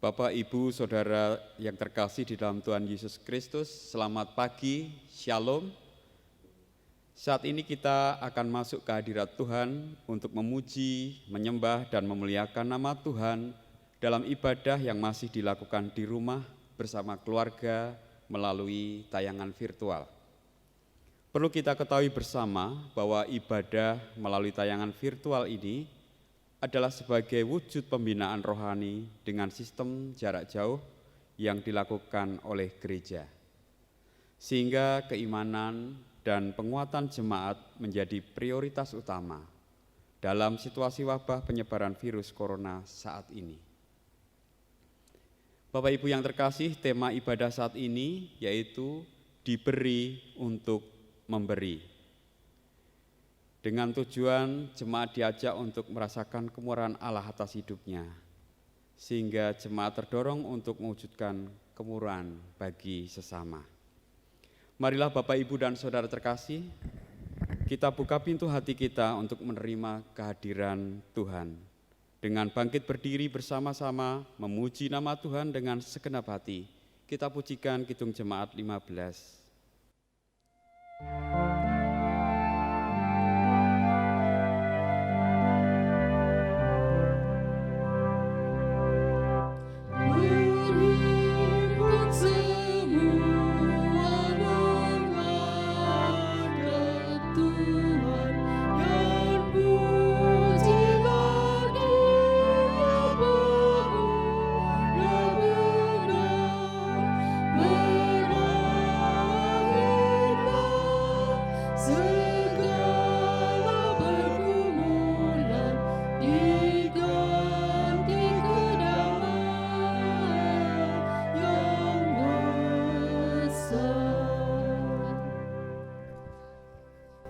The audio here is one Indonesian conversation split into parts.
Bapak, Ibu, Saudara yang terkasih di dalam Tuhan Yesus Kristus, selamat pagi, Shalom. Saat ini kita akan masuk ke hadirat Tuhan untuk memuji, menyembah, dan memuliakan nama Tuhan dalam ibadah yang masih dilakukan di rumah bersama keluarga melalui tayangan virtual. Perlu kita ketahui bersama bahwa ibadah melalui tayangan virtual ini adalah sebagai wujud pembinaan rohani dengan sistem jarak jauh yang dilakukan oleh gereja. Sehingga keimanan dan penguatan jemaat menjadi prioritas utama dalam situasi wabah penyebaran virus corona saat ini. Bapak Ibu yang terkasih, tema ibadah saat ini yaitu diberi untuk memberi. Dengan tujuan jemaat diajak untuk merasakan kemurahan Allah atas hidupnya, sehingga jemaat terdorong untuk mewujudkan kemurahan bagi sesama. Marilah Bapak, Ibu, dan Saudara terkasih, kita buka pintu hati kita untuk menerima kehadiran Tuhan. Dengan bangkit berdiri bersama-sama, memuji nama Tuhan dengan segenap hati, kita pujikan Kidung Jemaat 15.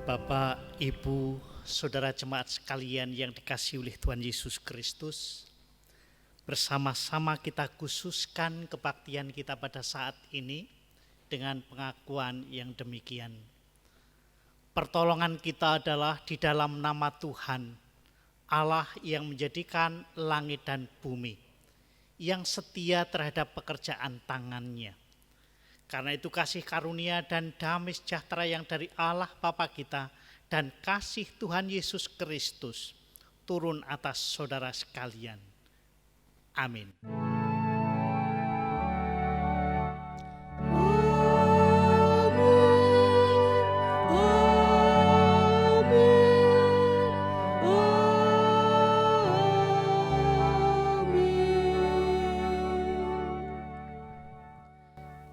Bapak, Ibu, Saudara jemaat sekalian yang dikasihi oleh Tuhan Yesus Kristus, bersama-sama kita khususkan kebaktian kita pada saat ini dengan pengakuan yang demikian. Pertolongan kita adalah di dalam nama Tuhan, Allah yang menjadikan langit dan bumi, yang setia terhadap pekerjaan tangannya. Karena itu kasih karunia dan damai sejahtera yang dari Allah Bapa kita dan kasih Tuhan Yesus Kristus turun atas saudara sekalian. Amin.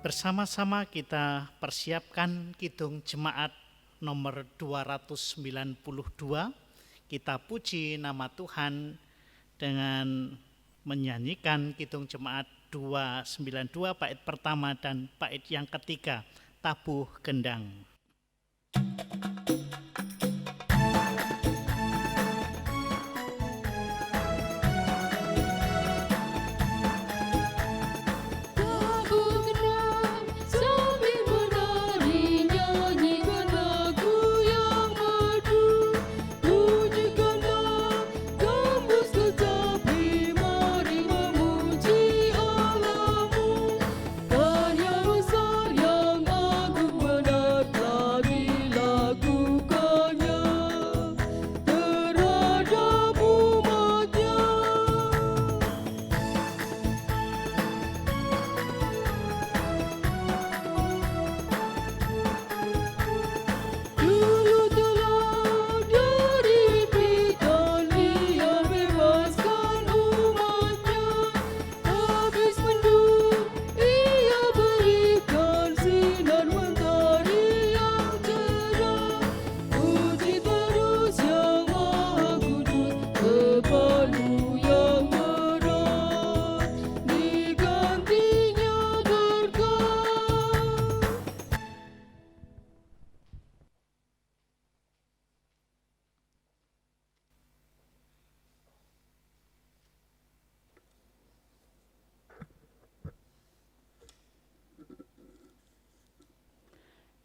Bersama-sama kita persiapkan Kidung Jemaat nomor 292. Kita puji nama Tuhan dengan menyanyikan Kidung Jemaat 292 bait pertama dan bait yang ketiga, Tabuh Gendang.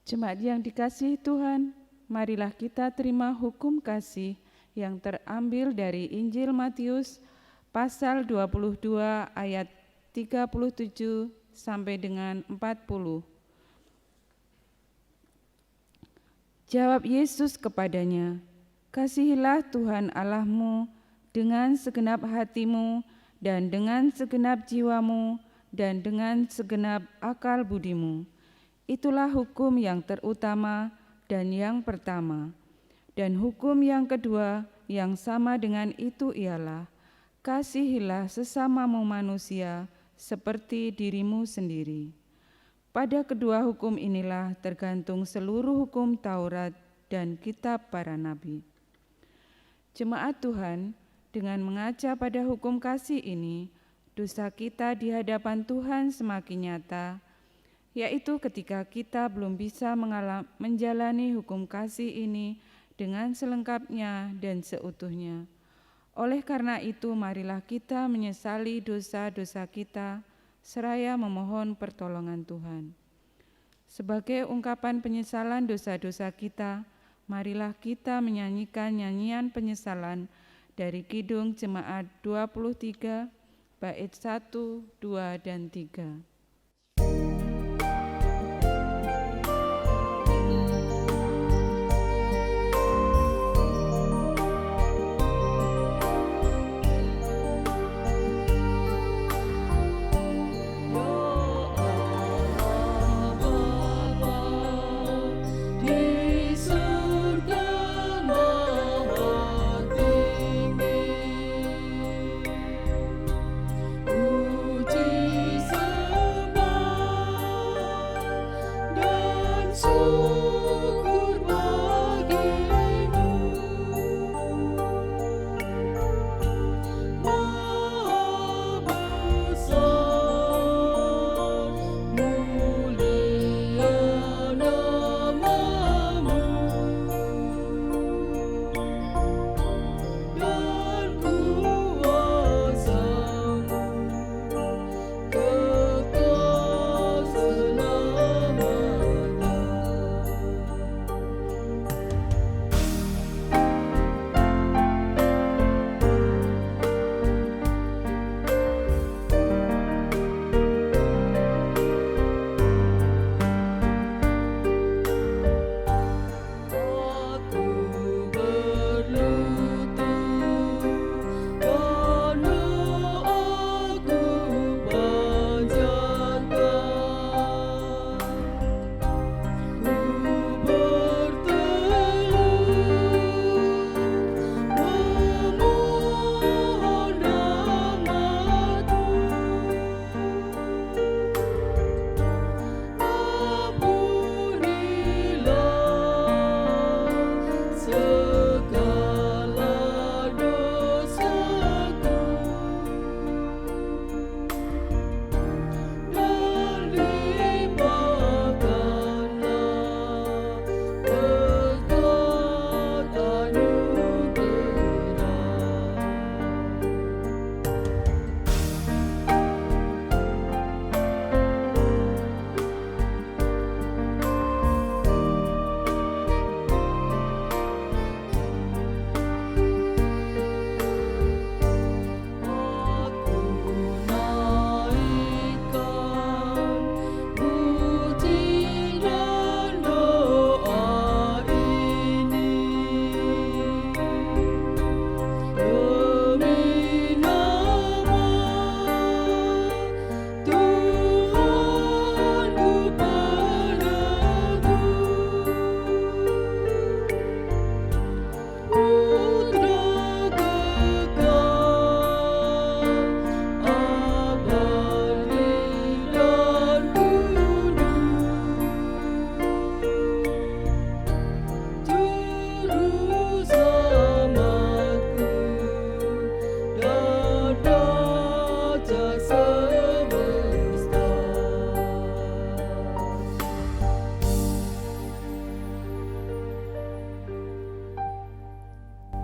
Jemaat yang dikasihi Tuhan, marilah kita terima hukum kasih yang terambil dari Injil Matius pasal 22 ayat 37 sampai dengan 40. Jawab Yesus kepadanya, "Kasihilah Tuhan Allahmu dengan segenap hatimu dan dengan segenap jiwamu dan dengan segenap akal budimu. Itulah hukum yang terutama dan yang pertama. Dan hukum yang kedua yang sama dengan itu ialah, kasihilah sesamamu manusia seperti dirimu sendiri. Pada kedua hukum inilah tergantung seluruh hukum Taurat dan kitab para nabi." Jemaat Tuhan, dengan mengaca pada hukum kasih ini, dosa kita di hadapan Tuhan semakin nyata, yaitu ketika kita belum bisa menjalani hukum kasih ini dengan selengkapnya dan seutuhnya. Oleh karena itu, marilah kita menyesali dosa-dosa kita, seraya memohon pertolongan Tuhan. Sebagai ungkapan penyesalan dosa-dosa kita, marilah kita menyanyikan nyanyian penyesalan dari Kidung Jemaat 23, bait 1, 2, dan 3.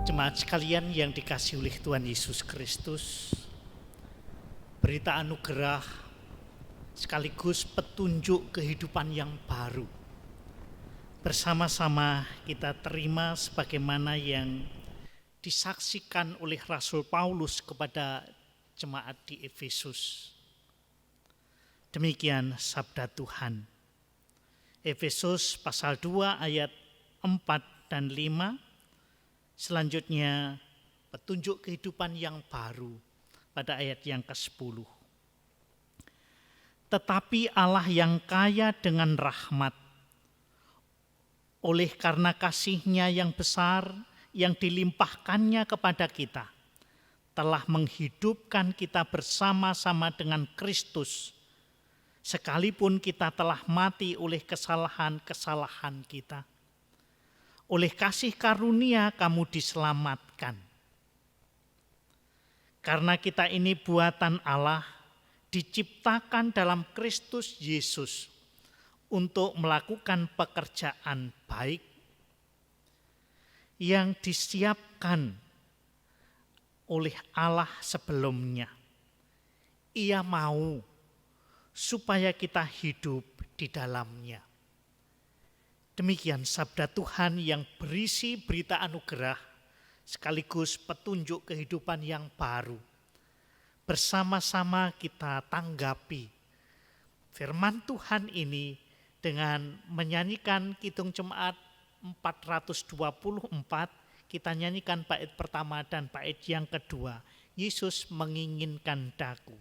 Jemaat sekalian yang dikasihi oleh Tuhan Yesus Kristus, berita anugerah sekaligus petunjuk kehidupan yang baru bersama-sama kita terima sebagaimana yang disaksikan oleh Rasul Paulus kepada jemaat di Efesus. Demikian sabda Tuhan. Efesus pasal 2 ayat 4 dan 5. Selanjutnya petunjuk kehidupan yang baru pada ayat yang ke-10. Tetapi Allah yang kaya dengan rahmat, oleh karena kasih-Nya yang besar yang dilimpahkannya kepada kita, telah menghidupkan kita bersama-sama dengan Kristus, sekalipun kita telah mati oleh kesalahan-kesalahan kita. Oleh kasih karunia kamu diselamatkan. Karena kita ini buatan Allah, diciptakan dalam Kristus Yesus untuk melakukan pekerjaan baik yang disiapkan oleh Allah sebelumnya. Ia mau supaya kita hidup di dalamnya. Demikian sabda Tuhan yang berisi berita anugerah sekaligus petunjuk kehidupan yang baru. Bersama-sama kita tanggapi firman Tuhan ini dengan menyanyikan Kidung Jemaat 424. Kita nyanyikan bait pertama dan bait yang kedua. Yesus menginginkan daku.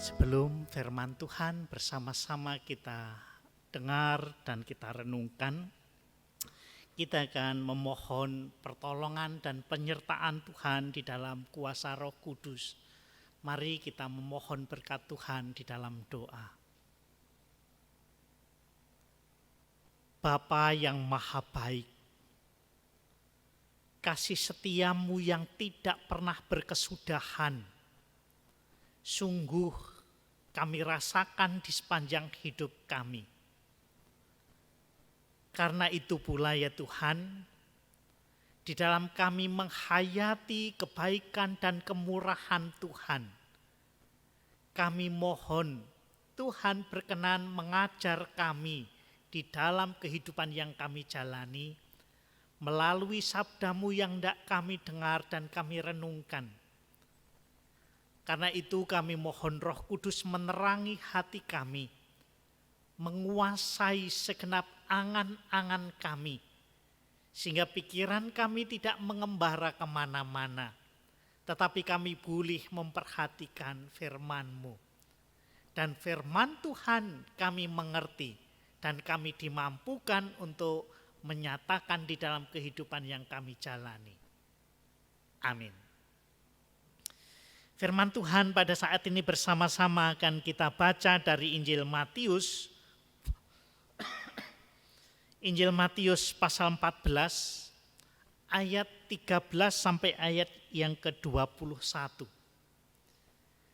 Sebelum firman Tuhan bersama-sama kita dengar dan kita renungkan, kita akan memohon pertolongan dan penyertaan Tuhan di dalam kuasa Roh Kudus. Mari kita memohon berkat Tuhan di dalam doa. Bapa yang maha baik, kasih setiamu yang tidak pernah berkesudahan, sungguh kami rasakan di sepanjang hidup kami. Karena itu pula ya Tuhan, di dalam kami menghayati kebaikan dan kemurahan Tuhan, kami mohon Tuhan berkenan mengajar kami di dalam kehidupan yang kami jalani, melalui sabdamu yang hendak kami dengar dan kami renungkan. Karena itu kami mohon Roh Kudus menerangi hati kami, menguasai segenap angan-angan kami, sehingga pikiran kami tidak mengembara kemana-mana, tetapi kami boleh memperhatikan firman-Mu. Dan firman Tuhan kami mengerti, dan kami dimampukan untuk menyatakan di dalam kehidupan yang kami jalani. Amin. Firman Tuhan pada saat ini bersama-sama akan kita baca dari Injil Matius. Injil Matius pasal 14 ayat 13 sampai ayat yang ke-21.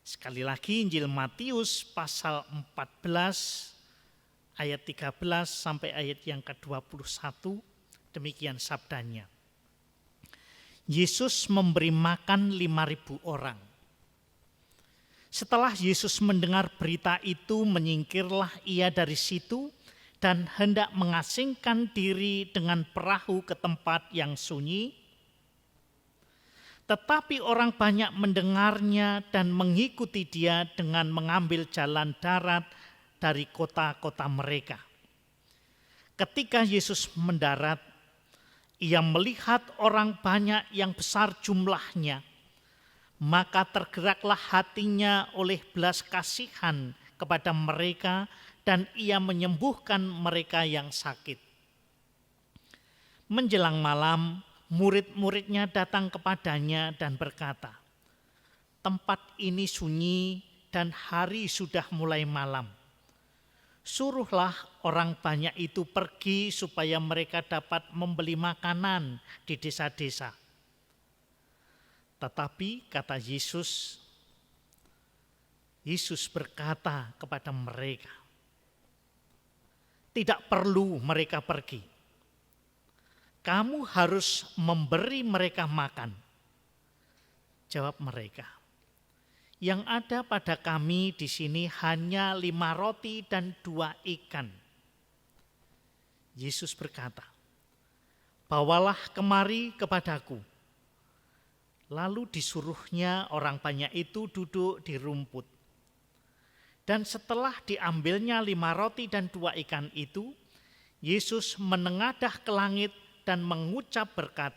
Sekali lagi Injil Matius pasal 14 ayat 13 sampai ayat yang ke-21, demikian sabdanya. Yesus memberi makan 5.000 orang. Setelah Yesus mendengar berita itu, menyingkirlah ia dari situ dan hendak mengasingkan diri dengan perahu ke tempat yang sunyi. Tetapi orang banyak mendengarnya dan mengikuti dia dengan mengambil jalan darat dari kota-kota mereka. Ketika Yesus mendarat, ia melihat orang banyak yang besar jumlahnya, maka tergeraklah hatinya oleh belas kasihan kepada mereka dan ia menyembuhkan mereka yang sakit. Menjelang malam, murid-muridnya datang kepadanya dan berkata, "Tempat ini sunyi dan hari sudah mulai malam. Suruhlah orang banyak itu pergi supaya mereka dapat membeli makanan di desa-desa." Tetapi kata Yesus berkata kepada mereka, "Tidak perlu mereka pergi. Kamu harus memberi mereka makan." Jawab mereka, "Yang ada pada kami di sini hanya 5 roti dan 2 ikan." Yesus berkata, "Bawalah kemari kepadaku." Lalu disuruhnya orang banyak itu duduk di rumput. Dan setelah diambilnya 5 roti dan 2 ikan itu, Yesus menengadah ke langit dan mengucap berkat,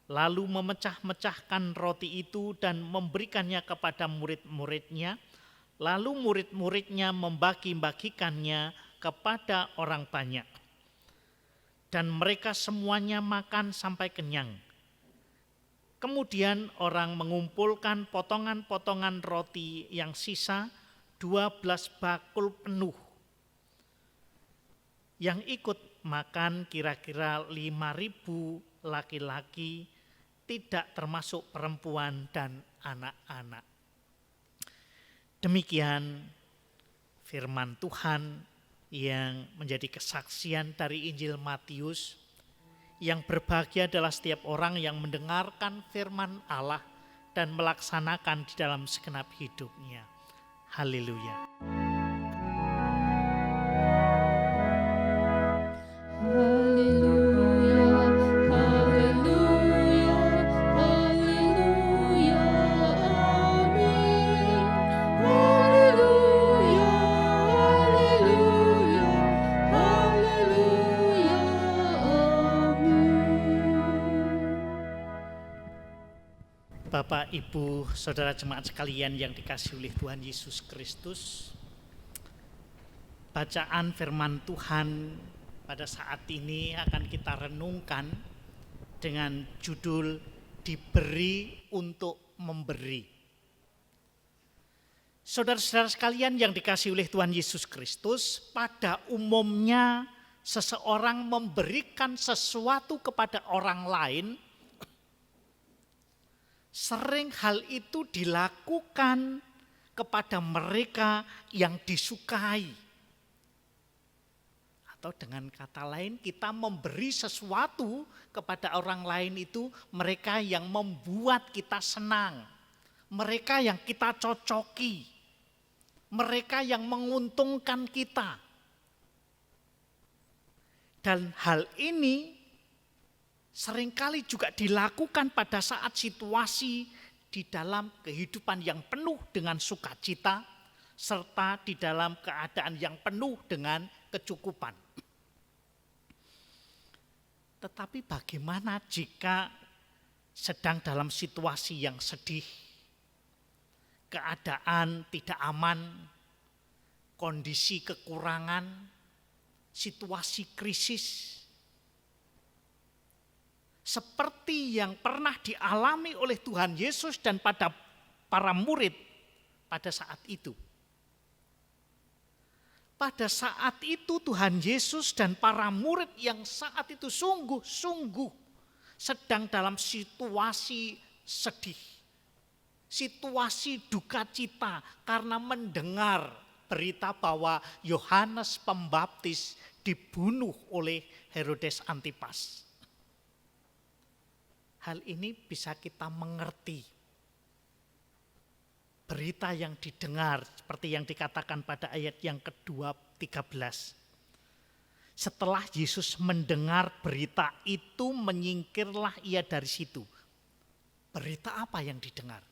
lalu memecah-mecahkan roti itu dan memberikannya kepada murid-muridnya, lalu murid-muridnya membagi-bagikannya kepada orang banyak. Dan mereka semuanya makan sampai kenyang. Kemudian orang mengumpulkan potongan-potongan roti yang sisa 12 bakul penuh. Yang ikut makan kira-kira 5.000 laki-laki, tidak termasuk perempuan dan anak-anak. Demikian firman Tuhan yang menjadi kesaksian dari Injil Matius. Yang berbahagia adalah setiap orang yang mendengarkan firman Allah dan melaksanakan di dalam segenap hidupnya. Haleluya. Bapak, Ibu, Saudara jemaat sekalian yang dikasihi oleh Tuhan Yesus Kristus, bacaan firman Tuhan pada saat ini akan kita renungkan dengan judul Diberi untuk Memberi. Saudara-saudara sekalian yang dikasihi oleh Tuhan Yesus Kristus, pada umumnya seseorang memberikan sesuatu kepada orang lain, sering hal itu dilakukan kepada mereka yang disukai. Atau dengan kata lain, kita memberi sesuatu kepada orang lain itu mereka yang membuat kita senang, mereka yang kita cocoki, mereka yang menguntungkan kita. Dan hal ini seringkali juga dilakukan pada saat situasi di dalam kehidupan yang penuh dengan sukacita, serta di dalam keadaan yang penuh dengan kecukupan. Tetapi bagaimana jika sedang dalam situasi yang sedih, keadaan tidak aman, kondisi kekurangan, situasi krisis, seperti yang pernah dialami oleh Tuhan Yesus dan pada para murid pada saat itu. Pada saat itu Tuhan Yesus dan para murid yang saat itu sungguh-sungguh sedang dalam situasi sedih, situasi duka cita karena mendengar berita bahwa Yohanes Pembaptis dibunuh oleh Herodes Antipas. Hal ini bisa kita mengerti. Berita yang didengar seperti yang dikatakan pada ayat yang kedua 13. Setelah Yesus mendengar berita itu, menyingkirlah ia dari situ. Berita apa yang didengar?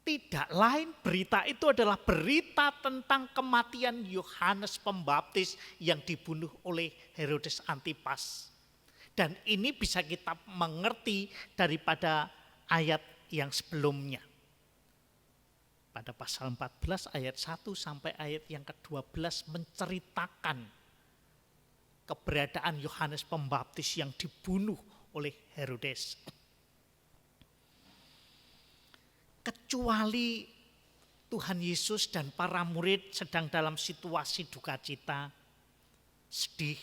Tidak lain, berita itu adalah berita tentang kematian Yohanes Pembaptis yang dibunuh oleh Herodes Antipas. Dan ini bisa kita mengerti daripada ayat yang sebelumnya. Pada pasal 14 ayat 1 sampai ayat yang ke-12 menceritakan keberadaan Yohanes Pembaptis yang dibunuh oleh Herodes. Kecuali Tuhan Yesus dan para murid sedang dalam situasi duka cita, sedih,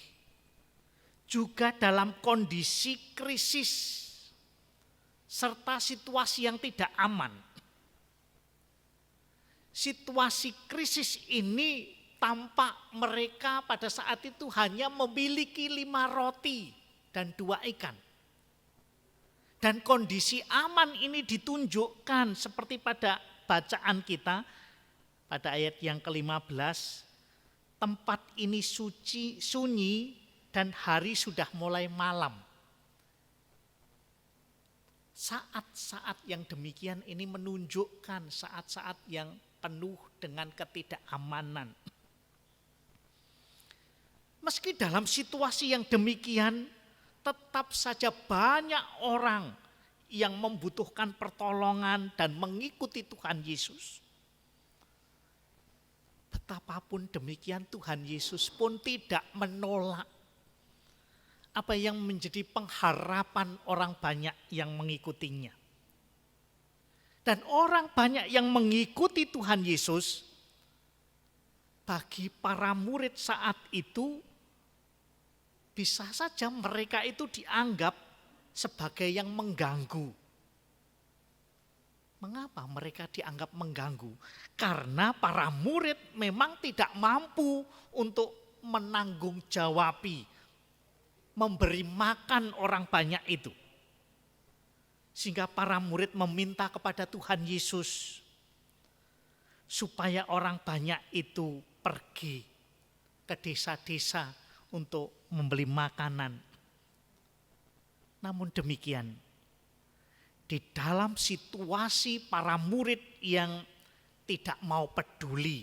juga dalam kondisi krisis, serta situasi yang tidak aman. Situasi krisis ini tampak mereka pada saat itu hanya memiliki 5 roti dan 2 ikan. Dan kondisi aman ini ditunjukkan seperti pada bacaan kita pada ayat yang ke-15. Tempat ini suci, sunyi dan hari sudah mulai malam. Saat-saat yang demikian ini menunjukkan saat-saat yang penuh dengan ketidakamanan. Meski dalam situasi yang demikian, tetap saja banyak orang yang membutuhkan pertolongan dan mengikuti Tuhan Yesus. Betapapun demikian, Tuhan Yesus pun tidak menolak apa yang menjadi pengharapan orang banyak yang mengikutinya. Dan orang banyak yang mengikuti Tuhan Yesus, bagi para murid saat itu, bisa saja mereka itu dianggap sebagai yang mengganggu. Mengapa mereka dianggap mengganggu? Karena para murid memang tidak mampu untuk menanggung-jawabi, memberi makan orang banyak itu. Sehingga para murid meminta kepada Tuhan Yesus supaya orang banyak itu pergi ke desa-desa untuk membeli makanan. Namun demikian, di dalam situasi para murid yang tidak mau peduli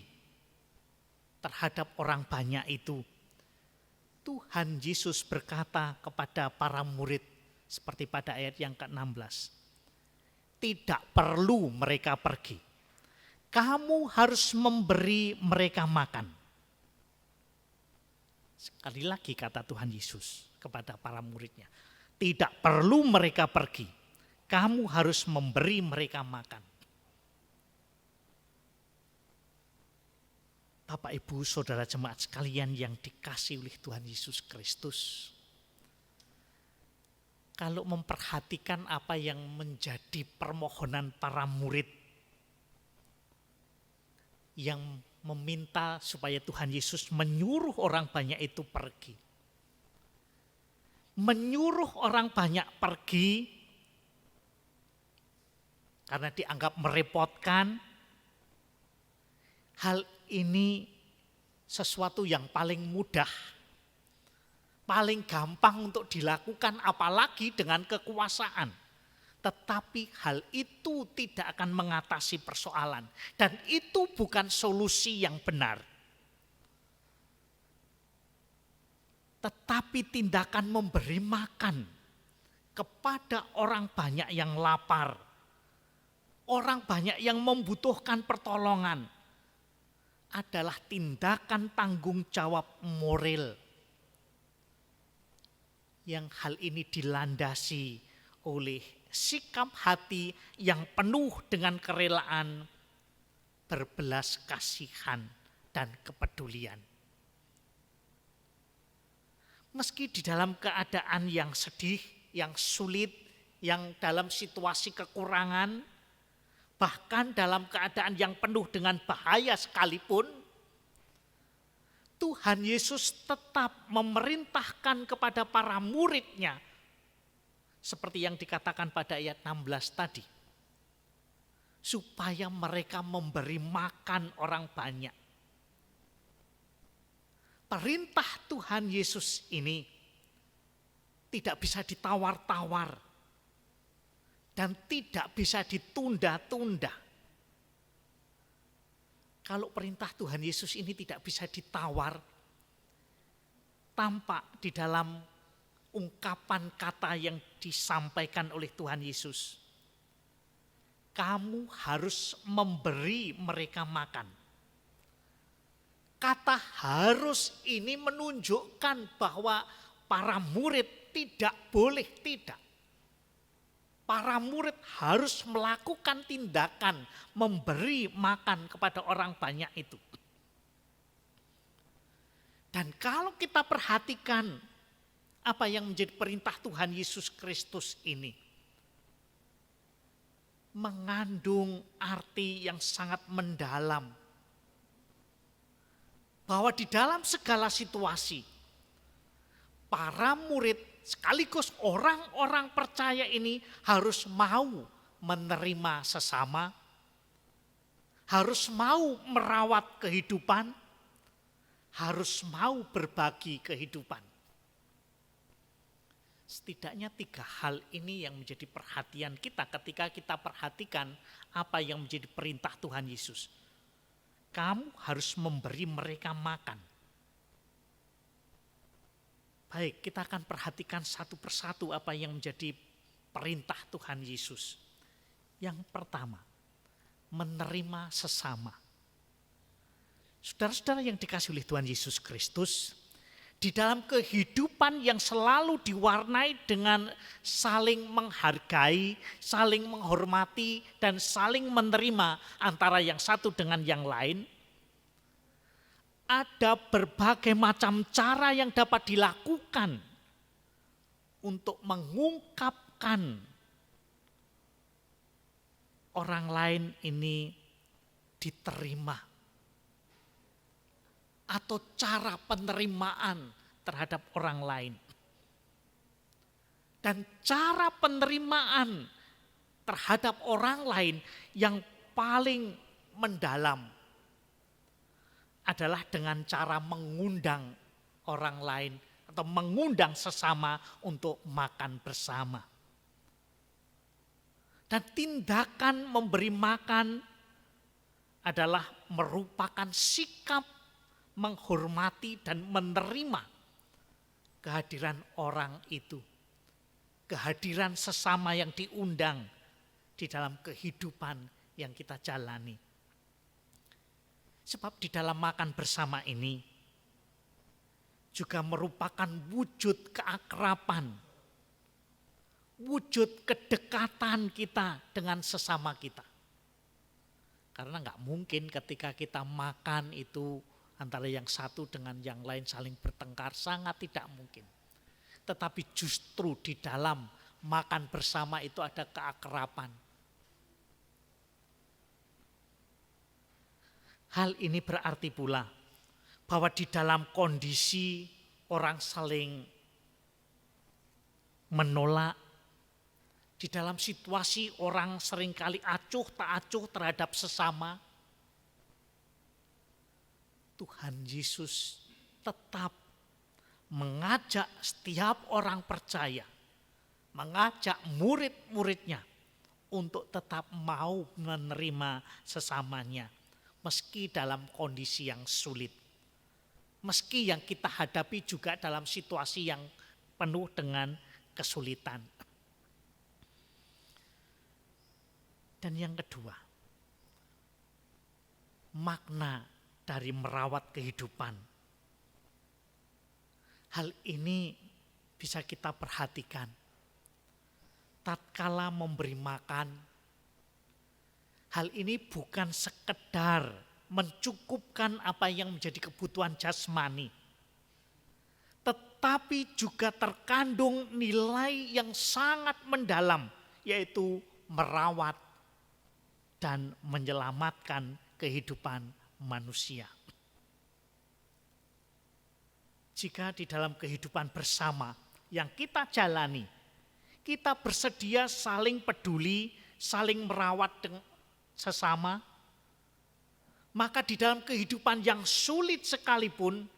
terhadap orang banyak itu, Tuhan Yesus berkata kepada para murid seperti pada ayat yang ke-16, tidak perlu mereka pergi. Kamu harus memberi mereka makan. Sekali lagi kata Tuhan Yesus kepada para muridnya, tidak perlu mereka pergi. Kamu harus memberi mereka makan. Bapak, Ibu, Saudara jemaat sekalian yang dikasihi oleh Tuhan Yesus Kristus, kalau memperhatikan apa yang menjadi permohonan para murid yang meminta supaya Tuhan Yesus menyuruh orang banyak itu pergi. Menyuruh orang banyak pergi karena dianggap merepotkan. Hal ini sesuatu yang paling mudah, paling gampang untuk dilakukan, apalagi dengan kekuasaan. Tetapi hal itu tidak akan mengatasi persoalan. Dan itu bukan solusi yang benar. Tetapi tindakan memberi makan kepada orang banyak yang lapar, orang banyak yang membutuhkan pertolongan, adalah tindakan tanggung jawab moral. Yang hal ini dilandasi oleh sikap hati yang penuh dengan kerelaan, berbelas kasihan dan kepedulian. Meski di dalam keadaan yang sedih, yang sulit, yang dalam situasi kekurangan, bahkan dalam keadaan yang penuh dengan bahaya sekalipun, Tuhan Yesus tetap memerintahkan kepada para murid-Nya, seperti yang dikatakan pada ayat 16 tadi, supaya mereka memberi makan orang banyak. Perintah Tuhan Yesus ini tidak bisa ditawar-tawar dan tidak bisa ditunda-tunda. Kalau perintah Tuhan Yesus ini tidak bisa ditawar, tampak di dalam ungkapan kata yang disampaikan oleh Tuhan Yesus. Kamu harus memberi mereka makan. Kata harus ini menunjukkan bahwa para murid tidak boleh tidak. Para murid harus melakukan tindakan memberi makan kepada orang banyak itu. Dan kalau kita perhatikan apa yang menjadi perintah Tuhan Yesus Kristus ini, mengandung arti yang sangat mendalam. Bahwa di dalam segala situasi, para murid sekaligus orang-orang percaya ini harus mau menerima sesama, harus mau merawat kehidupan, harus mau berbagi kehidupan. Setidaknya 3 hal ini yang menjadi perhatian kita ketika kita perhatikan apa yang menjadi perintah Tuhan Yesus. Kamu harus memberi mereka makan. Baik, kita akan perhatikan satu persatu apa yang menjadi perintah Tuhan Yesus. Yang pertama, menerima sesama. Saudara-saudara yang dikasihi oleh Tuhan Yesus Kristus, di dalam kehidupan yang selalu diwarnai dengan saling menghargai, saling menghormati, dan saling menerima antara yang satu dengan yang lain, ada berbagai macam cara yang dapat dilakukan untuk mengungkapkan orang lain ini diterima, atau cara penerimaan terhadap orang lain. Dan cara penerimaan terhadap orang lain yang paling mendalam adalah dengan cara mengundang orang lain atau mengundang sesama untuk makan bersama. Dan tindakan memberi makan adalah merupakan sikap menghormati dan menerima kehadiran orang itu. Kehadiran sesama yang diundang di dalam kehidupan yang kita jalani. Sebab di dalam makan bersama ini juga merupakan wujud keakraban, wujud kedekatan kita dengan sesama kita. Karena enggak mungkin ketika kita makan itu antara yang satu dengan yang lain saling bertengkar, sangat tidak mungkin. Tetapi justru di dalam makan bersama itu ada keakraban. Hal ini berarti pula bahwa di dalam kondisi orang saling menolak, di dalam situasi orang seringkali acuh tak acuh terhadap sesama, Tuhan Yesus tetap mengajak setiap orang percaya, mengajak murid-muridnya untuk tetap mau menerima sesamanya. Meski dalam kondisi yang sulit, meski yang kita hadapi juga dalam situasi yang penuh dengan kesulitan. Dan yang kedua, makna dari merawat kehidupan. Hal ini bisa kita perhatikan. Tatkala memberi makan, hal ini bukan sekedar mencukupkan apa yang menjadi kebutuhan jasmani. tetapi juga terkandung nilai yang sangat mendalam, yaitu merawat dan menyelamatkan kehidupan manusia. Jika di dalam kehidupan bersama yang kita jalani, kita bersedia saling peduli, saling merawat dengan sesama, maka di dalam kehidupan yang sulit sekalipun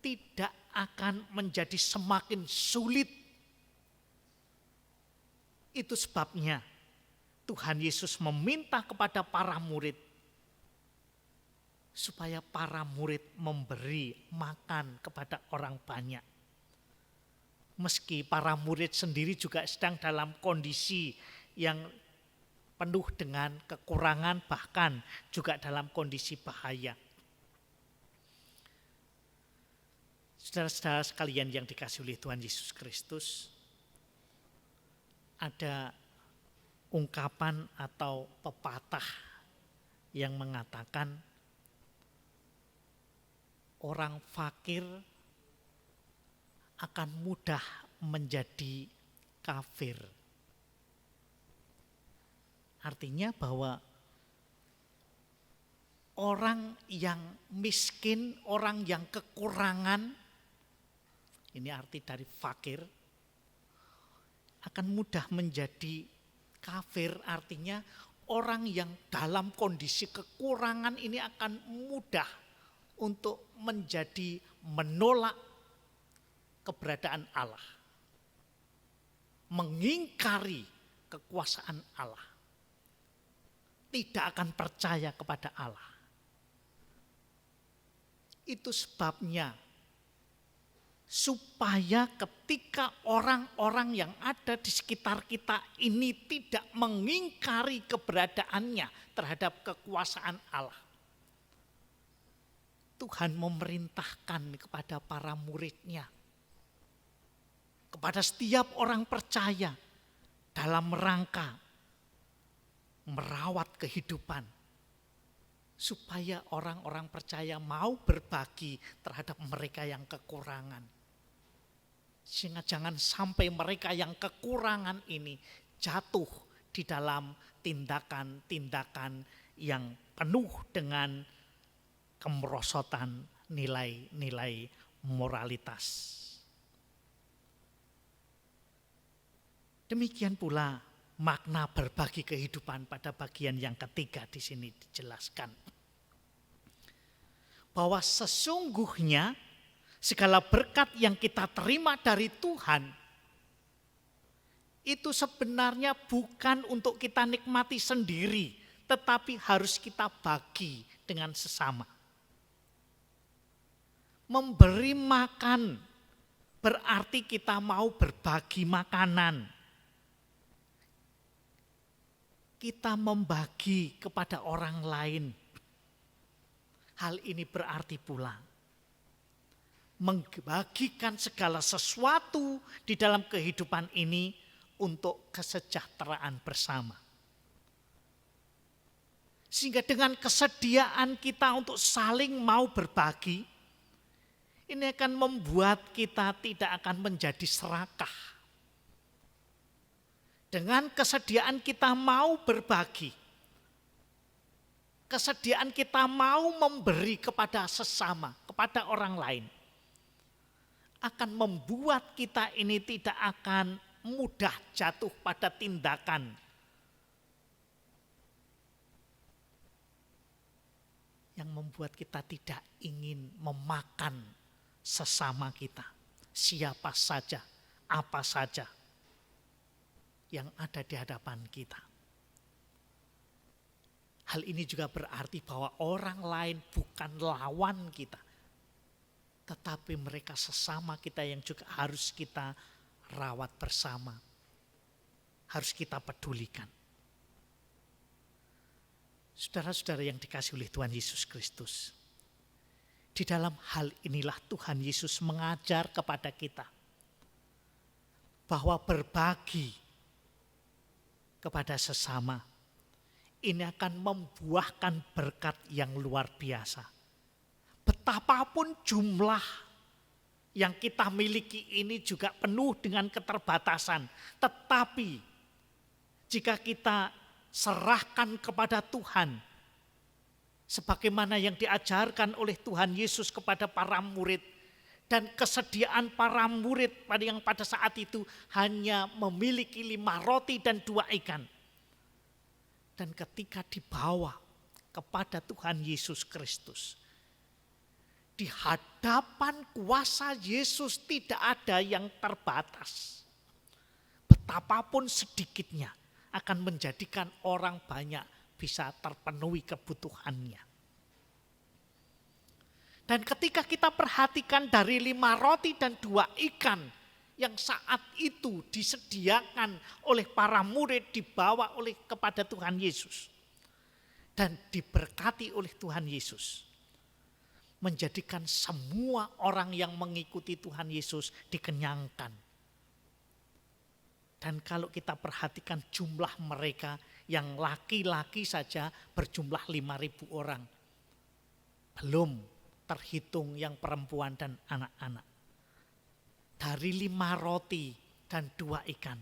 tidak akan menjadi semakin sulit. Itu sebabnya Tuhan Yesus meminta kepada para murid supaya para murid memberi makan kepada orang banyak. Meski para murid sendiri juga sedang dalam kondisi yang penuh dengan kekurangan, bahkan juga dalam kondisi bahaya. Saudara-saudara sekalian yang dikasihi oleh Tuhan Yesus Kristus, ada ungkapan atau pepatah yang mengatakan orang fakir akan mudah menjadi kafir. Artinya bahwa orang yang miskin, orang yang kekurangan, ini arti dari fakir, akan mudah menjadi kafir. Artinya orang yang dalam kondisi kekurangan ini akan mudah untuk menjadi menolak keberadaan Allah, mengingkari kekuasaan Allah, tidak akan percaya kepada Allah. Itu sebabnya supaya ketika orang-orang yang ada di sekitar kita ini tidak mengingkari keberadaannya terhadap kekuasaan Allah, Tuhan memerintahkan kepada para muridnya, kepada setiap orang percaya dalam rangka merawat kehidupan, supaya orang-orang percaya mau berbagi terhadap mereka yang kekurangan. Sehingga jangan sampai mereka yang kekurangan ini jatuh di dalam tindakan-tindakan yang penuh dengan kemerosotan nilai-nilai moralitas. Demikian pula makna berbagi kehidupan pada bagian yang ketiga di sini dijelaskan. Bahwa sesungguhnya segala berkat yang kita terima dari Tuhan itu sebenarnya bukan untuk kita nikmati sendiri, tetapi harus kita bagi dengan sesama. Memberi makan berarti kita mau berbagi makanan. Kita membagi kepada orang lain. Hal ini berarti pula membagikan segala sesuatu di dalam kehidupan ini untuk kesejahteraan bersama. Sehingga dengan kesediaan kita untuk saling mau berbagi, ini akan membuat kita tidak akan menjadi serakah. Dengan kesediaan kita mau berbagi, kesediaan kita mau memberi kepada sesama, kepada orang lain, akan membuat kita ini tidak akan mudah jatuh pada tindakan yang membuat kita tidak ingin memakan sesama kita, siapa saja, apa saja yang ada di hadapan kita. Hal ini juga berarti bahwa orang lain bukan lawan kita, tetapi mereka sesama kita yang juga harus kita rawat bersama, harus kita pedulikan. Saudara-saudara yang dikasihi oleh Tuhan Yesus Kristus, di dalam hal inilah Tuhan Yesus mengajar kepada kita bahwa berbagi kepada sesama ini akan membuahkan berkat yang luar biasa. Betapapun jumlah yang kita miliki ini juga penuh dengan keterbatasan. Tetapi jika kita serahkan kepada Tuhan, sebagaimana yang diajarkan oleh Tuhan Yesus kepada para murid, dan kesediaan para murid yang pada saat itu hanya memiliki 5 roti dan 2 ikan. Dan ketika dibawa kepada Tuhan Yesus Kristus, di hadapan kuasa Yesus tidak ada yang terbatas. Betapapun sedikitnya akan menjadikan orang banyak bisa terpenuhi kebutuhannya. Dan ketika kita perhatikan dari 5 roti dan 2 ikan yang saat itu disediakan oleh para murid, dibawa kepada Tuhan Yesus dan diberkati oleh Tuhan Yesus, menjadikan semua orang yang mengikuti Tuhan Yesus dikenyangkan. Dan kalau kita perhatikan jumlah mereka yang laki-laki saja berjumlah 5.000 orang. Belum terhitung yang perempuan dan anak-anak. Dari 5 roti dan 2 ikan,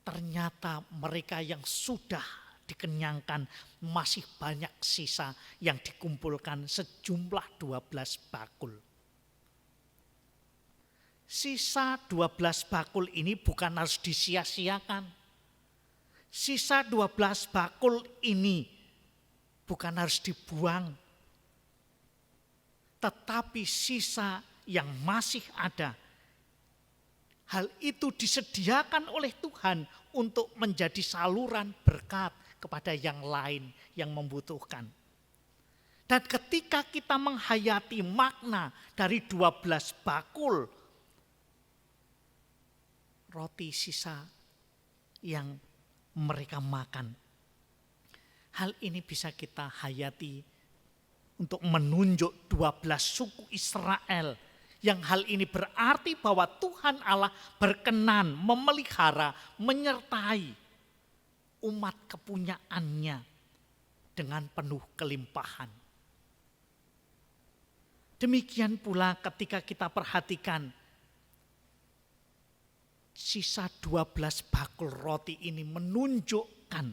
ternyata mereka yang sudah dikenyangkan masih banyak sisa yang dikumpulkan sejumlah 12 bakul. Sisa 12 bakul ini bukan harus disia-siakan. Sisa 12 bakul ini bukan harus dibuang. Tetapi sisa yang masih ada, hal itu disediakan oleh Tuhan untuk menjadi saluran berkat kepada yang lain yang membutuhkan. Dan ketika kita menghayati makna dari 12 bakul roti sisa yang mereka makan, hal ini bisa kita hayati untuk menunjuk 12 suku Israel, yang hal ini berarti bahwa Tuhan Allah berkenan memelihara, menyertai umat kepunyaannya dengan penuh kelimpahan. Demikian pula ketika kita perhatikan sisa 12 bakul roti ini menunjukkan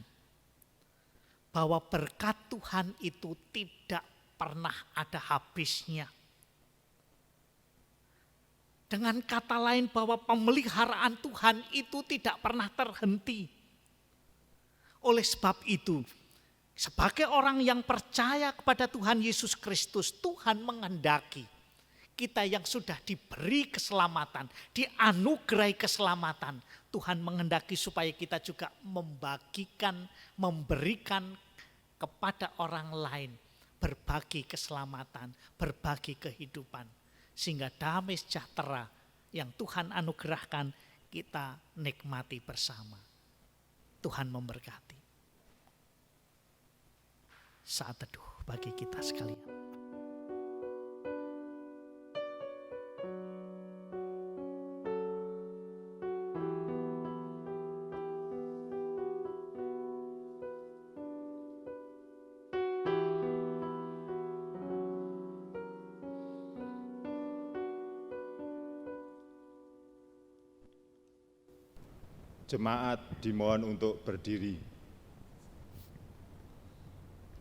bahwa berkat Tuhan itu tidak pernah ada habisnya. Dengan kata lain bahwa pemeliharaan Tuhan itu tidak pernah terhenti. Oleh sebab itu, sebagai orang yang percaya kepada Tuhan Yesus Kristus, Tuhan menghendaki kita yang sudah diberi keselamatan, dianugerahi keselamatan, Tuhan menghendaki supaya kita juga memberikan kepada orang lain, berbagi keselamatan, berbagi kehidupan. Sehingga damai sejahtera yang Tuhan anugerahkan kita nikmati bersama. Tuhan memberkati. Saat teduh bagi kita sekalian. Jemaat dimohon untuk berdiri.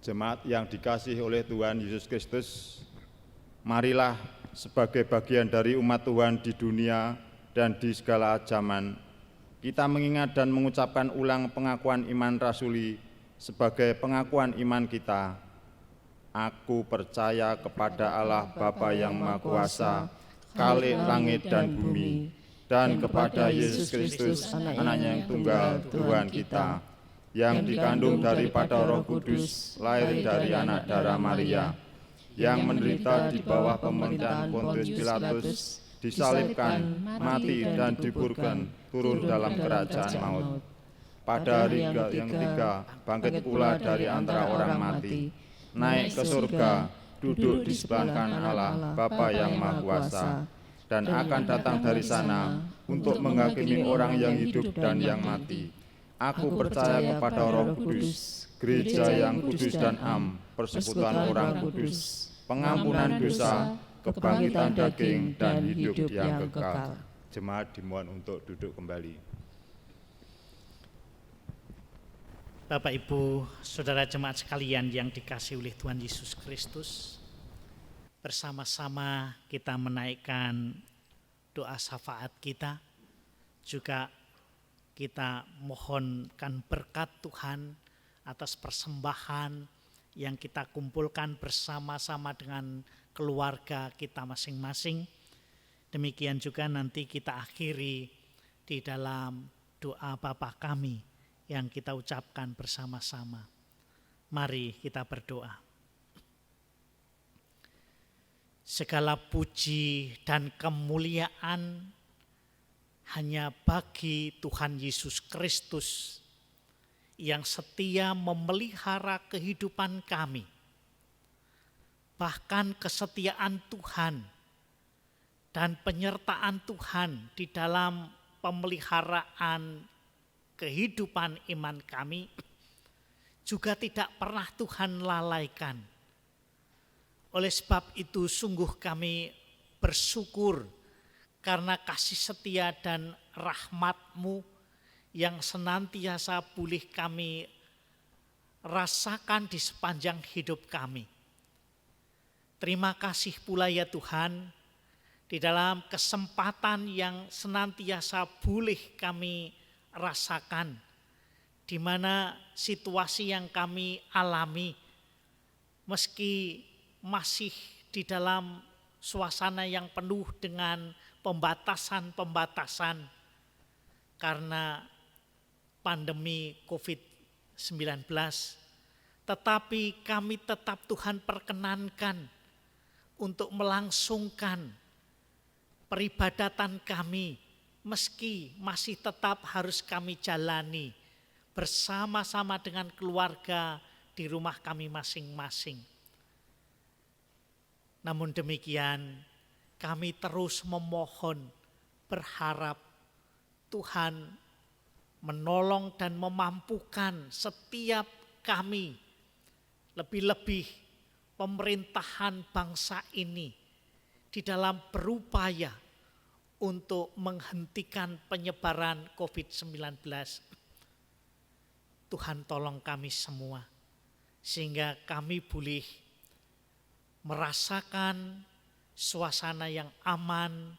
Jemaat yang dikasihi oleh Tuhan Yesus Kristus, marilah sebagai bagian dari umat Tuhan di dunia dan di segala zaman, kita mengingat dan mengucapkan ulang pengakuan iman rasuli sebagai pengakuan iman kita. Aku percaya kepada Allah Bapa yang Maha Kuasa, Khalik langit dan bumi, dan kepada Yesus Kristus, anaknya yang tunggal, Tuhan kita, yang dikandung daripada Roh Kudus, lahir dari anak darah Maria, yang menderita di bawah pemerintahan Pontius Pilatus, disalibkan, mati dan dikuburkan, turun dalam kerajaan maut. Pada hari yang ketiga, bangkit pula dari antara orang mati, naik ke surga, duduk di sebelah kanan Allah, Bapa yang Maha Kuasa, dan akan datang dari sana untuk menghakimi orang yang hidup dan yang mati. Aku percaya kepada Roh Kudus, gereja yang kudus dan am, persekutuan orang kudus, pengampunan dosa, kebangkitan daging, dan hidup yang kekal. Jemaat dimohon untuk duduk kembali. Bapak, Ibu, Saudara jemaat sekalian yang dikasihi oleh Tuhan Yesus Kristus, bersama-sama kita menaikkan doa syafaat kita, juga kita mohonkan berkat Tuhan atas persembahan yang kita kumpulkan bersama-sama dengan keluarga kita masing-masing. Demikian juga nanti kita akhiri di dalam doa Bapa kami yang kita ucapkan bersama-sama. Mari kita berdoa. Segala puji dan kemuliaan hanya bagi Tuhan Yesus Kristus yang setia memelihara kehidupan kami. Bahkan kesetiaan Tuhan dan penyertaan Tuhan di dalam pemeliharaan kehidupan iman kami juga tidak pernah Tuhan lalaikan. Oleh sebab itu sungguh kami bersyukur karena kasih setia dan rahmat-Mu yang senantiasa boleh kami rasakan di sepanjang hidup kami. Terima kasih pula ya Tuhan, di dalam kesempatan yang senantiasa boleh kami rasakan, di mana situasi yang kami alami, meski masih di dalam suasana yang penuh dengan pembatasan-pembatasan karena pandemi COVID-19, tetapi kami tetap Tuhan perkenankan untuk melangsungkan peribadatan kami, meski masih tetap harus kami jalani bersama-sama dengan keluarga di rumah kami masing-masing. Namun demikian, kami terus memohon, berharap Tuhan menolong dan memampukan setiap kami, lebih-lebih pemerintahan bangsa ini, di dalam berupaya untuk menghentikan penyebaran COVID-19. Tuhan tolong kami semua, sehingga kami boleh merasakan suasana yang aman,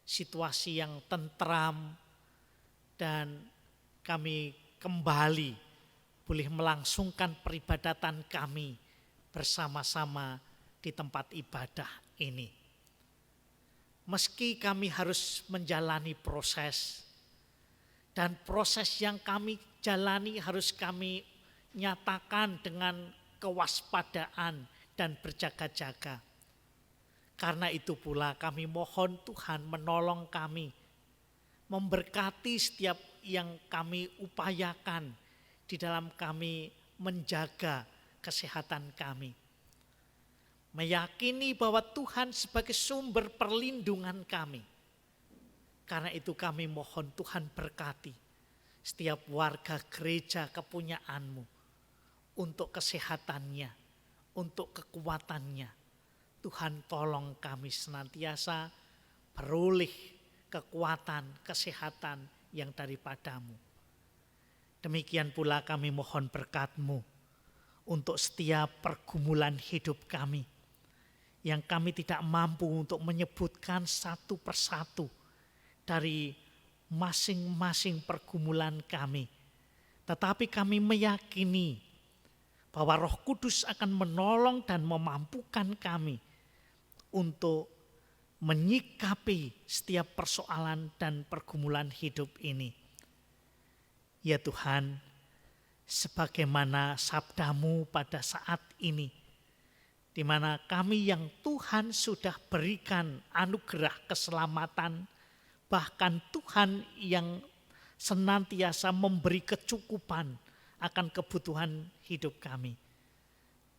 situasi yang tentram, dan kami kembali boleh melangsungkan peribadatan kami bersama-sama di tempat ibadah ini. Meski kami harus menjalani proses, dan proses yang kami jalani harus kami nyatakan dengan kewaspadaan dan berjaga-jaga. Karena itu pula kami mohon Tuhan menolong kami, memberkati setiap yang kami upayakan di dalam kami menjaga kesehatan kami. Meyakini bahwa Tuhan sebagai sumber perlindungan kami. Karena itu kami mohon Tuhan berkati setiap warga gereja kepunyaan-Mu untuk kesehatannya, untuk kekuatannya. Tuhan tolong kami senantiasa beroleh kekuatan, kesehatan yang daripada-Mu. Demikian pula kami mohon berkat-Mu untuk setiap pergumulan hidup kami, yang kami tidak mampu untuk menyebutkan satu persatu dari masing-masing pergumulan kami. Tetapi kami meyakini bahwa Roh Kudus akan menolong dan memampukan kami untuk menyikapi setiap persoalan dan pergumulan hidup ini. Ya Tuhan, sebagaimana sabda-Mu pada saat ini, di mana kami yang Tuhan sudah berikan anugerah keselamatan, bahkan Tuhan yang senantiasa memberi kecukupan akan kebutuhan hidup kami.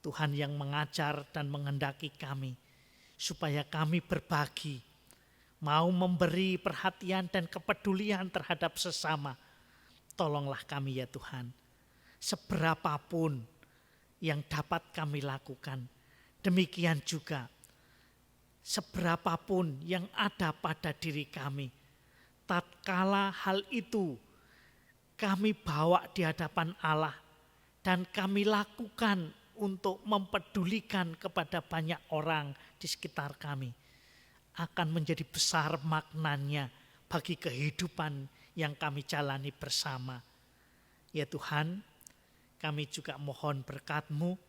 Tuhan yang mengajar dan menghendaki kami supaya kami berbagi, mau memberi perhatian dan kepedulian terhadap sesama. Tolonglah kami ya Tuhan, seberapapun yang dapat kami lakukan. Demikian juga seberapapun yang ada pada diri kami. Tatkala hal itu kami bawa di hadapan Allah dan kami lakukan untuk mempedulikan kepada banyak orang di sekitar kami, akan menjadi besar maknanya bagi kehidupan yang kami jalani bersama. Ya Tuhan, kami juga mohon berkat-Mu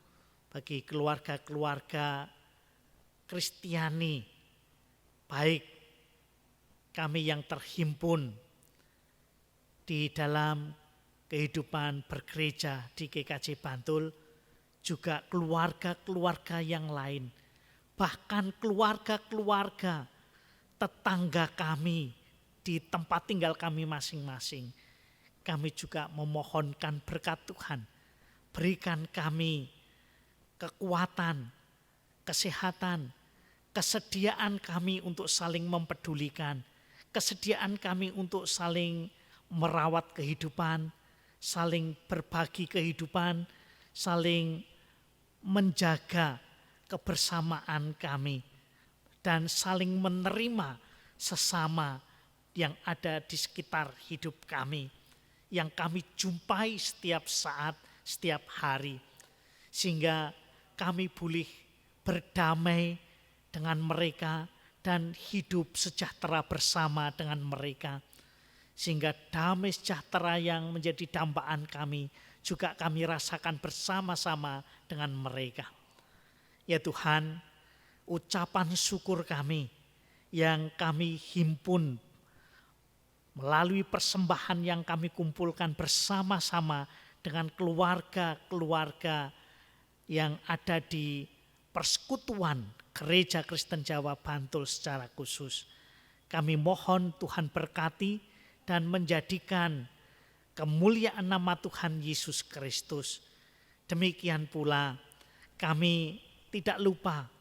bagi keluarga-keluarga Kristiani, baik kami yang terhimpun di dalam kehidupan bergereja di GKJ Bantul, juga keluarga-keluarga yang lain, bahkan keluarga-keluarga tetangga kami di tempat tinggal kami masing-masing. Kami juga memohonkan berkat Tuhan, berikan kami kekuatan, kesehatan, kesediaan kami untuk saling mempedulikan, kesediaan kami untuk saling merawat kehidupan, saling berbagi kehidupan, saling menjaga kebersamaan kami, dan saling menerima sesama yang ada di sekitar hidup kami, yang kami jumpai setiap saat, setiap hari, sehingga kami boleh berdamai dengan mereka dan hidup sejahtera bersama dengan mereka. Sehingga damai sejahtera yang menjadi dambaan kami juga kami rasakan bersama-sama dengan mereka. Ya Tuhan, ucapan syukur kami yang kami himpun melalui persembahan yang kami kumpulkan bersama-sama dengan keluarga-keluarga yang ada di persekutuan Gereja Kristen Jawa Bantul secara khusus. Kami mohon Tuhan berkati dan menjadikan kemuliaan nama Tuhan Yesus Kristus. Demikian pula kami tidak lupa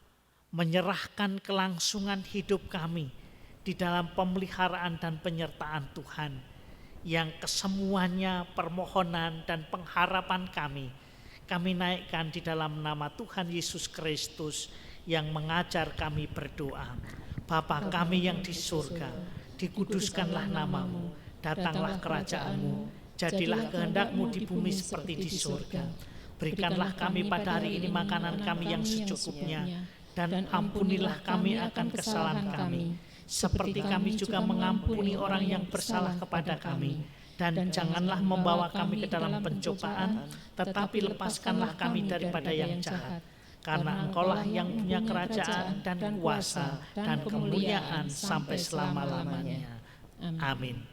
menyerahkan kelangsungan hidup kami di dalam pemeliharaan dan penyertaan Tuhan, yang kesemuanya permohonan dan pengharapan kami naikkan di dalam nama Tuhan Yesus Kristus yang mengajar kami berdoa. Bapa kami yang di surga, dikuduskanlah namamu, datanglah kerajaanmu, jadilah kehendak-Mu di bumi seperti di surga. Berikanlah kami pada hari ini makanan kami yang secukupnya, dan ampunilah kami akan kesalahan kami, seperti kami juga mengampuni orang yang bersalah kepada kami. Dan janganlah membawa kami ke dalam pencobaan, tetapi lepaskanlah kami daripada yang jahat. Karena Engkaulah yang punya kerajaan dan kuasa dan kemuliaan sampai selama-lamanya. Amin.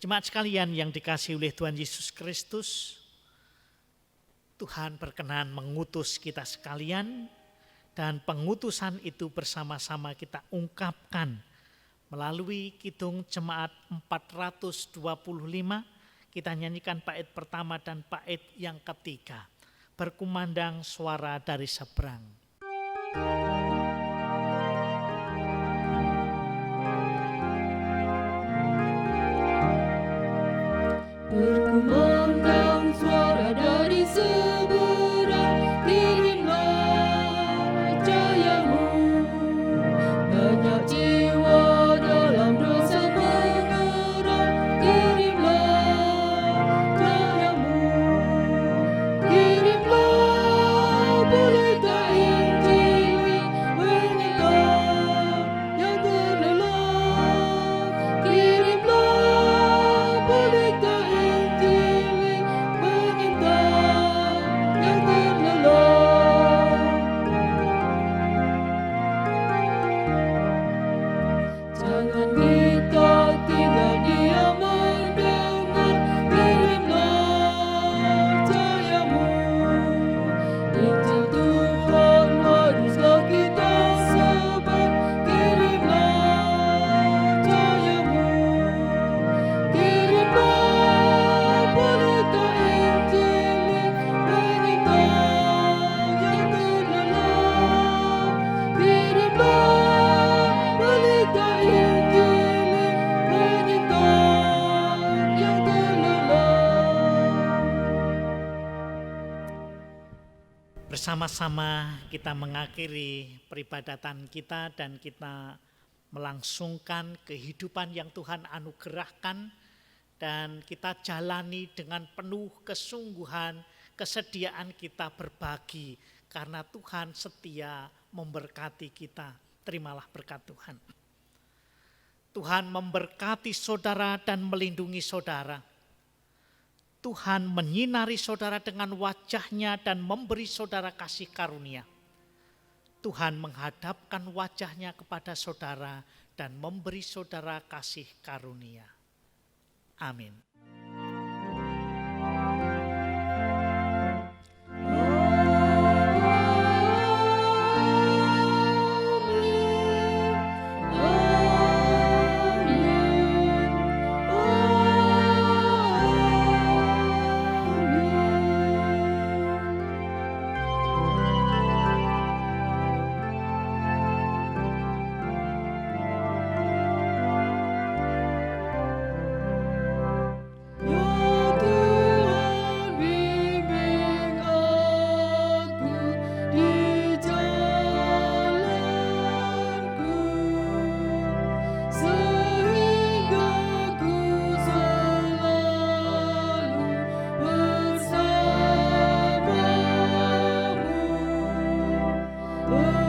Jemaat sekalian yang dikasihi oleh Tuhan Yesus Kristus, Tuhan berkenan mengutus kita sekalian, dan pengutusan itu bersama-sama kita ungkapkan melalui Kidung Jemaat 425, kita nyanyikan bait pertama dan bait yang ketiga. Berkumandang suara dari seberang. Berkumandang suara dari seberang, kirimlah cahayamu. Banyak jiwa dalam dosa mengerang, kirimlah cahayamu. Kirimlah berita Injil Bersama-sama kita mengakhiri peribadatan kita dan kita melangsungkan kehidupan yang Tuhan anugerahkan dan kita jalani dengan penuh kesungguhan, kesediaan kita berbagi karena Tuhan setia memberkati kita. Terimalah berkat Tuhan. Tuhan memberkati saudara dan melindungi saudara. Tuhan menyinari saudara dengan wajah-Nya dan memberi saudara kasih karunia. Tuhan menghadapkan wajah-Nya kepada saudara dan memberi saudara kasih karunia. Amin. Oh